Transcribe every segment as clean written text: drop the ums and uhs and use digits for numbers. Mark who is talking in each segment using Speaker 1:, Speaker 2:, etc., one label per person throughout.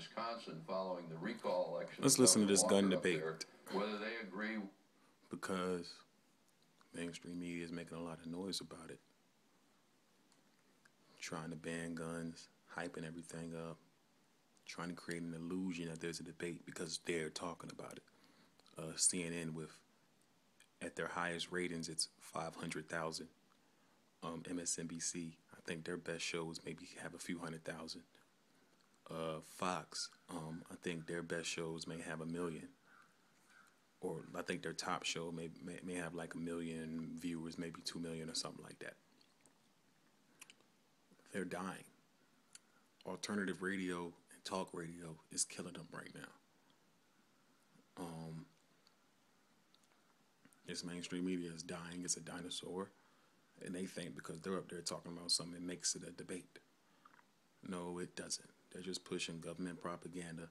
Speaker 1: Wisconsin following the recall election.
Speaker 2: Let's listen to this gun debate.
Speaker 1: Whether they agree.
Speaker 2: Because mainstream media is making a lot of noise about it. Trying to ban guns, hyping everything up, trying to create an illusion that there's a debate because they're talking about it. CNN with, at their highest ratings, it's 500,000. MSNBC, I think their best shows maybe have a few 100,000. Fox, I think their best shows may have 1 million. Or I think their top show may have like 1 million viewers, maybe 2 million or something like that. They're dying. Alternative radio and talk radio is killing them right now. This mainstream media is dying. It's a dinosaur. And they think because they're up there talking about something, it makes it a debate. No, it doesn't. They're just pushing government propaganda,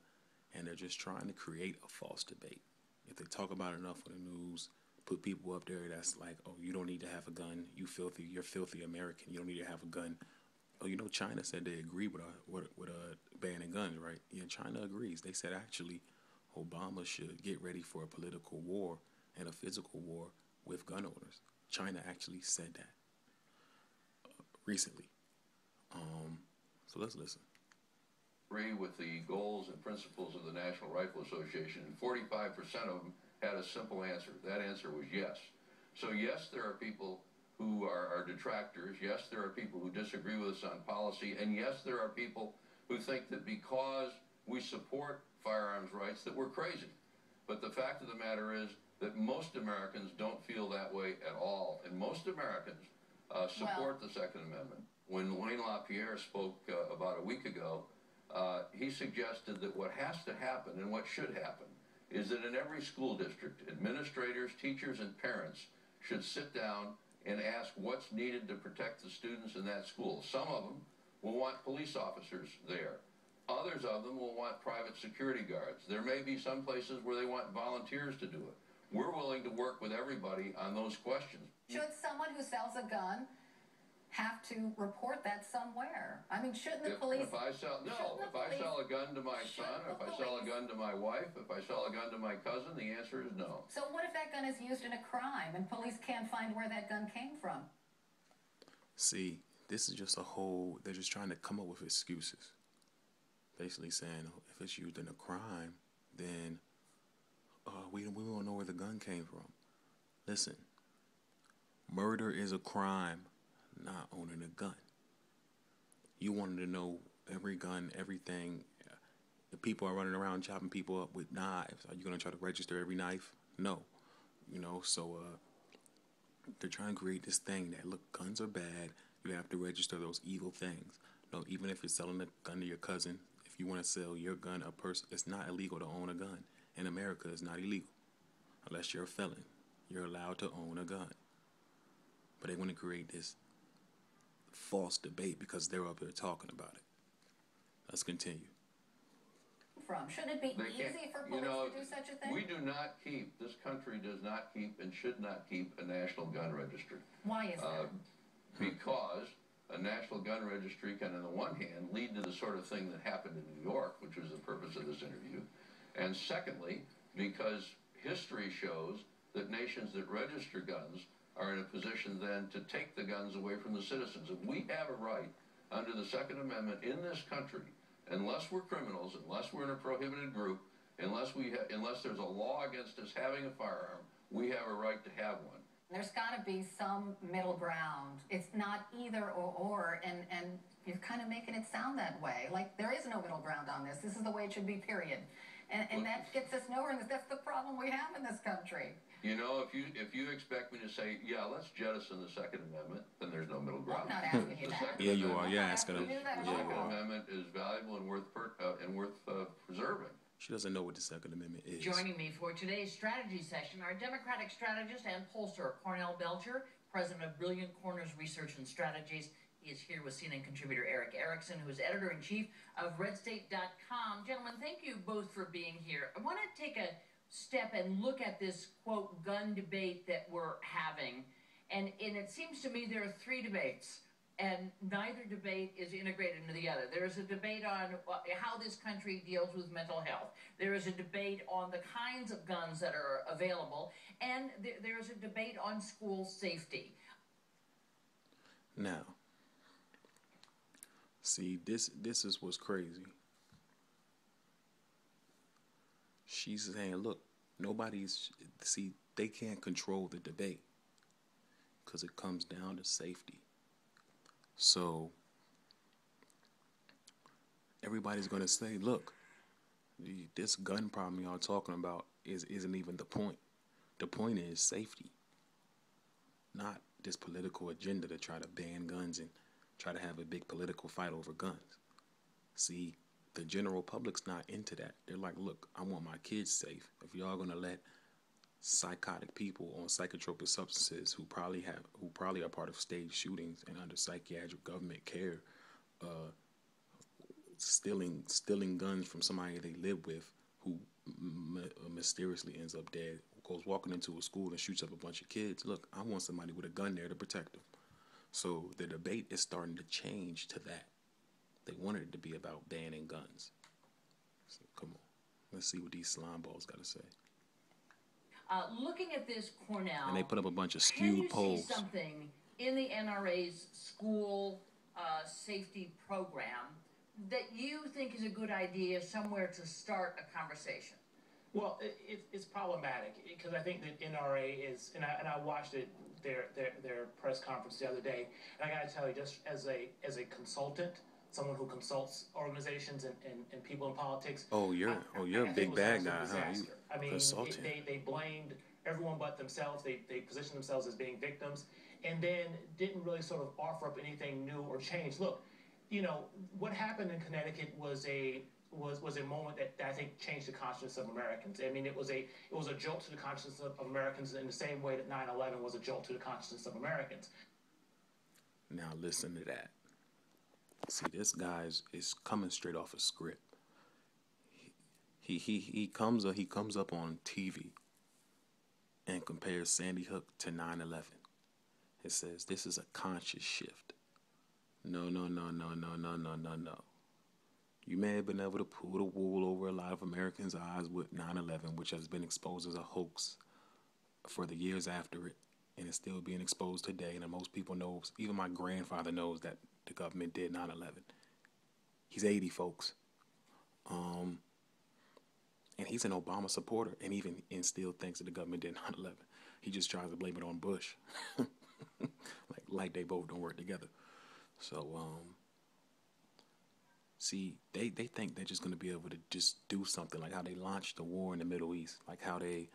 Speaker 2: and they're just trying to create a false debate. If they talk about it enough on the news, put people up there that's like, oh, you don't need to have a gun. You're filthy American. You don't need to have a gun. Oh, you know, China said they agree with banning guns, right? Yeah, China agrees. They said actually Obama should get ready for a political war and a physical war with gun owners. China actually said that recently. So let's listen.
Speaker 1: Agree with the goals and principles of the National Rifle Association, and 45% of them had a simple answer. That answer was yes. So yes, there are people who are detractors. Yes, there are people who disagree with us on policy. And yes, there are people who think that because we support firearms rights that we're crazy. But the fact of the matter is that most Americans don't feel that way at all. And most Americans support the Second Amendment. When Wayne LaPierre spoke about a week ago, he suggested that what has to happen and what should happen is that in every school district, administrators, teachers, and parents should sit down and ask what's needed to protect the students in that school. Some of them will want police officers there. Others of them will want private security guards. There may be some places where they want volunteers to do it. We're willing to work with everybody on those questions.
Speaker 3: Should someone who sells a gun have to report that somewhere? I mean, shouldn't the police...
Speaker 1: If I sell a gun to my son, if I sell a gun to my wife, if I sell a gun to my cousin, the answer is no.
Speaker 3: So what if that gun is used in a crime and police can't find where that gun came from?
Speaker 2: See, this is just they're just trying to come up with excuses. Basically saying, if it's used in a crime, then we won't know where the gun came from. Listen, murder is a crime, not owning a gun. You wanted to know every gun, everything. The people are running around chopping people up with knives. Are you going to try to register every knife? No. You know, so they're trying to create this thing that, look, guns are bad. You have to register those evil things. No, even if you're selling a gun to your cousin, if you want to sell your gun a person, it's not illegal to own a gun. In America, it's not illegal. Unless you're a felon. You're allowed to own a gun. But they want to create this false debate because they're up there talking about it. Let's continue.
Speaker 3: Shouldn't it be easy for police to do such a thing?
Speaker 1: We do not keep, this country does not keep and should not keep a national gun registry.
Speaker 3: Why is that?
Speaker 1: Because a national gun registry can, on the one hand, lead to the sort of thing that happened in New York, which was the purpose of this interview. And secondly, because history shows that nations that register guns are in a position then to take the guns away from the citizens. And we have a right under the Second Amendment in this country, unless we're criminals, unless we're in a prohibited group, unless there's a law against us having a firearm, we have a right to have one.
Speaker 3: There's got to be some middle ground. It's not either or, and you're kind of making it sound that way. Like, there is no middle ground on this. This is the way it should be, period. And that gets us nowhere, and that's the problem we have in this country.
Speaker 1: You know, if you expect me to say, yeah, let's jettison the Second Amendment, then there's no middle ground.
Speaker 3: I'm not asking you that.
Speaker 2: Yeah, you are. You're asking him.
Speaker 1: The Second Amendment is valuable and worth preserving.
Speaker 2: She doesn't know what the Second Amendment is.
Speaker 4: Joining me for today's strategy session, our Democratic strategist and pollster, Cornell Belcher, president of Brilliant Corners Research and Strategies. He is here with CNN contributor Eric Erickson, who is editor-in-chief of RedState.com. Gentlemen, thank you both for being here. I want to take a step and look at this, quote, gun debate that we're having. And it seems to me there are three debates. and neither debate is integrated into the other. There is a debate on how this country deals with mental health. There is a debate on the kinds of guns that are available, and there is a debate on school safety.
Speaker 2: Now, see, this is what's crazy. She's saying, look, they can't control the debate because it comes down to safety. So everybody's going to say, look, this gun problem y'all talking about isn't even the point. The point is safety, not this political agenda to try to ban guns and try to have a big political fight over guns. See, the general public's not into that. They're like, look, I want my kids safe. If y'all going to let psychotic people on psychotropic substances who probably are part of staged shootings and under psychiatric government care, stealing guns from somebody they live with who mysteriously ends up dead, goes walking into a school and shoots up a bunch of kids. Look, I want somebody with a gun there to protect them. So the debate is starting to change to that. They wanted it to be about banning guns. So come on, let's see what these slime balls got to say.
Speaker 4: Looking at this, Cornell,
Speaker 2: and they put up a bunch of
Speaker 4: can
Speaker 2: skewed
Speaker 4: you
Speaker 2: polls.
Speaker 4: see something in the NRA's school safety program that you think is a good idea, somewhere to start a conversation?
Speaker 5: Well, it's problematic because I think that NRA is, and I watched their press conference the other day, and I got to tell you, just as a consultant, someone who consults organizations and people in politics.
Speaker 2: You're a big bad guy, huh?
Speaker 5: I mean, they blamed everyone but themselves. They positioned themselves as being victims, and then didn't really sort of offer up anything new or change. Look, you know what happened in Connecticut was a moment that I think changed the consciousness of Americans. I mean, it was a jolt to the consciousness of Americans in the same way that 9/11 was a jolt to the consciousness of Americans.
Speaker 2: Now listen to that. See, this guy is coming straight off a script. He comes up on TV and compares Sandy Hook to 9/11. It says this is a conscious shift. No. You may have been able to pull the wool over a lot of Americans' eyes with 9/11, which has been exposed as a hoax for the years after it, and it's still being exposed today. And most people know, even my grandfather knows that the government did 9/11. He's 80, folks. And he's an Obama supporter and still thinks that the government did 9/11. He just tries to blame it on Bush. like they both don't work together. So, see, they think they're just going to be able to just do something, like how they launched the war in the Middle East, like how they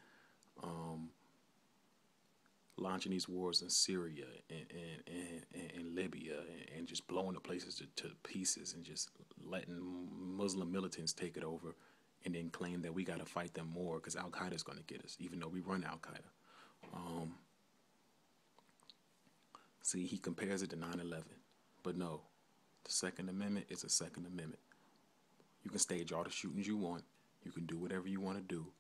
Speaker 2: launching these wars in Syria and Libya and just blowing the places to pieces and just letting Muslim militants take it over and then claim that we got to fight them more because Al-Qaeda is going to get us, even though we run Al-Qaeda. See, he compares it to 9/11, but no, the Second Amendment is a Second Amendment. You can stage all the shootings you want. You can do whatever you want to do.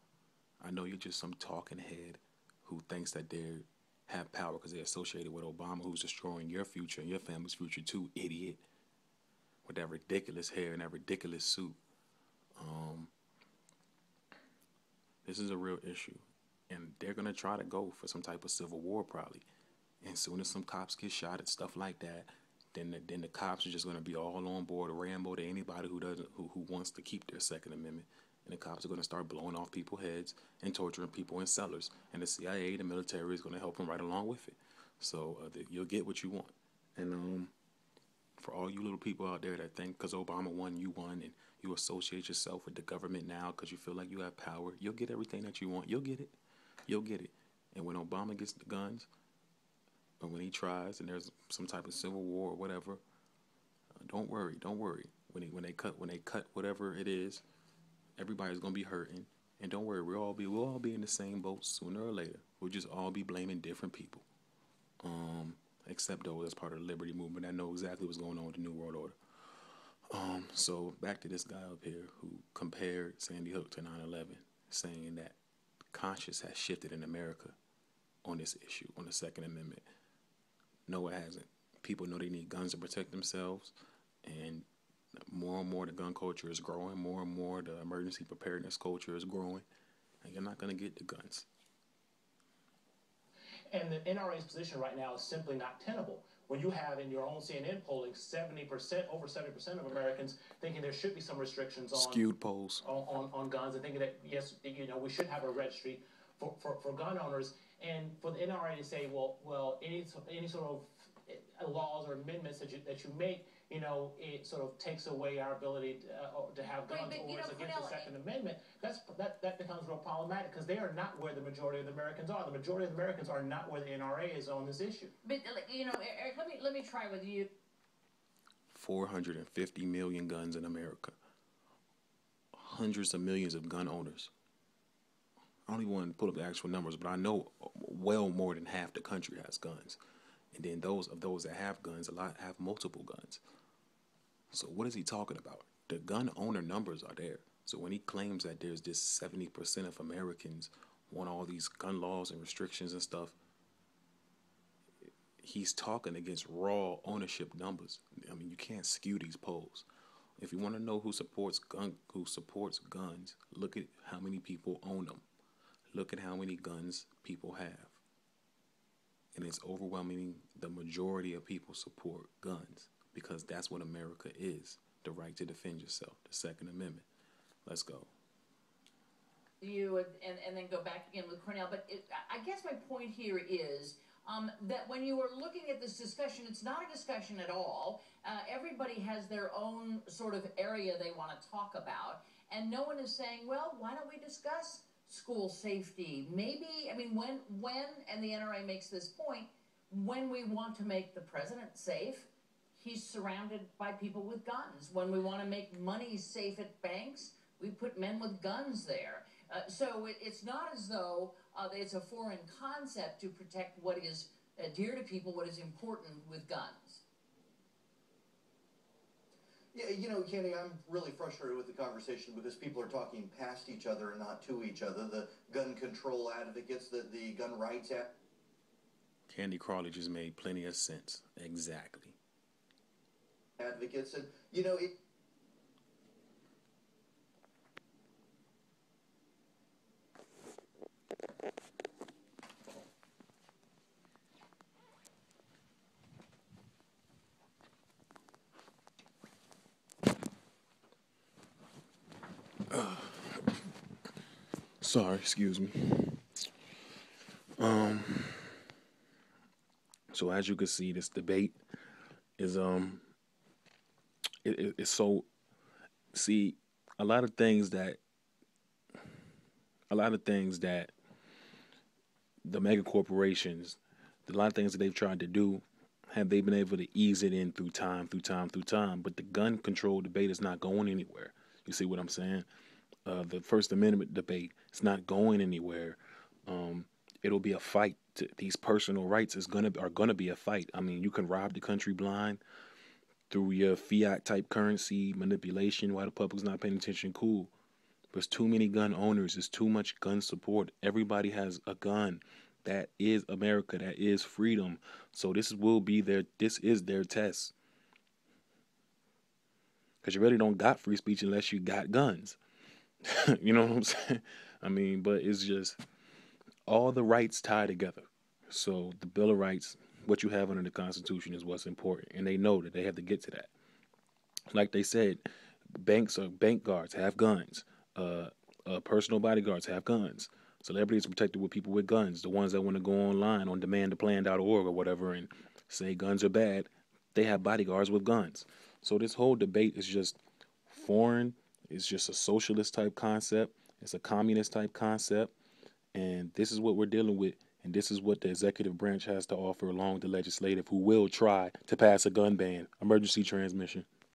Speaker 2: I know you're just some talking head who thinks that they have power because they're associated with Obama, who's destroying your future and your family's future too, idiot. With that ridiculous hair and that ridiculous suit. This is a real issue. And they're going to try to go for some type of civil war probably. And as soon as some cops get shot and stuff like that, then the cops are just going to be all on board Rambo to anybody who wants to keep their Second Amendment. And the cops are going to start blowing off people's heads and torturing people in cellars. And the CIA, the military, is going to help them right along with it. So you'll get what you want. And for all you little people out there that think because Obama won, you won, and you associate yourself with the government now because you feel like you have power, you'll get everything that you want. You'll get it. You'll get it. And when Obama gets the guns, or when he tries and there's some type of civil war or whatever, don't worry. When they cut whatever it is, everybody's gonna be hurting. And don't worry, we'll all be in the same boat sooner or later. We'll just all be blaming different people. Except those that's part of the Liberty Movement that know exactly what's going on with the New World Order. So back to this guy up here who compared Sandy Hook to 9/11, saying that conscience has shifted in America on this issue, on the Second Amendment. No, it hasn't. People know they need guns to protect themselves, and more the gun culture is growing. More and more the emergency preparedness culture is growing, and you're not going to get the guns.
Speaker 5: And the NRA's position right now is simply not tenable. When you have in your own CNN polling 70%, over 70% of Americans thinking there should be some restrictions on
Speaker 2: skewed polls
Speaker 5: on guns, and thinking that yes, we should have a registry for gun owners, and for the NRA to say, well, any sort of laws or amendments that you make, it sort of takes away our ability to have guns, or it's against the Second Amendment. That becomes real problematic, because they are not where the majority of the Americans are. The majority of the Americans are not where the NRA is on this issue.
Speaker 4: But Eric, let me try with you.
Speaker 2: 450 million guns in America. Hundreds of millions of gun owners. I don't even want to put up the actual numbers, but I know well more than half the country has guns. And then those that have guns, a lot have multiple guns. So what is he talking about? The gun owner numbers are there. So when he claims that there's this 70% of Americans want all these gun laws and restrictions and stuff, he's talking against raw ownership numbers. I mean, you can't skew these polls. If you want to know who supports guns, look at how many people own them. Look at how many guns people have. And it's overwhelming. The majority of people support guns, because that's what America is. The right to defend yourself, the Second Amendment. Let's go.
Speaker 4: You and then go back again with Cornell. But I guess my point here is that when you are looking at this discussion, it's not a discussion at all. Everybody has their own sort of area they want to talk about. And no one is saying, well, why don't we discuss school safety? Maybe, I mean, when, and the NRA makes this point, when we want to make the president safe, he's surrounded by people with guns. When we want to make money safe at banks, we put men with guns there. So it's not as though it's a foreign concept to protect what is dear to people, what is important with guns.
Speaker 6: Yeah, Kenny, I'm really frustrated with the conversation, because people are talking past each other and not to each other. The gun control advocates, the gun rights
Speaker 2: Candy Crawley just made plenty of sense. Exactly.
Speaker 6: Advocates, and it.
Speaker 2: Sorry, excuse me. So as you can see, this debate is it's so, see, a lot of things that the mega corporations, a lot of things that they've tried to do, have they been able to ease it in through time. But the gun control debate is not going anywhere. You see what I'm saying? The First Amendment debate, it's not going anywhere. It'll be a fight. These personal rights are gonna be a fight. I mean, you can rob the country blind through your fiat type currency manipulation while the public's not paying attention. Cool. There's too many gun owners. There's too much gun support. Everybody has a gun. That is America. That is freedom. So this is their test. Because you really don't got free speech unless you got guns. You know what I'm saying? I mean, but it's just all the rights tie together. So the Bill of Rights, what you have under the Constitution, is what's important. And they know that they have to get to that. Like they said, bank guards have guns. Personal bodyguards have guns. Celebrities are protected with people with guns. The ones that want to go online on demandtheplan.org or whatever and say guns are bad, they have bodyguards with guns. So this whole debate is just foreign. It's just a socialist type concept. It's a communist type concept. And this is what we're dealing with. And this is what the executive branch has to offer, along with the legislative, who will try to pass a gun ban. Emergency transmission.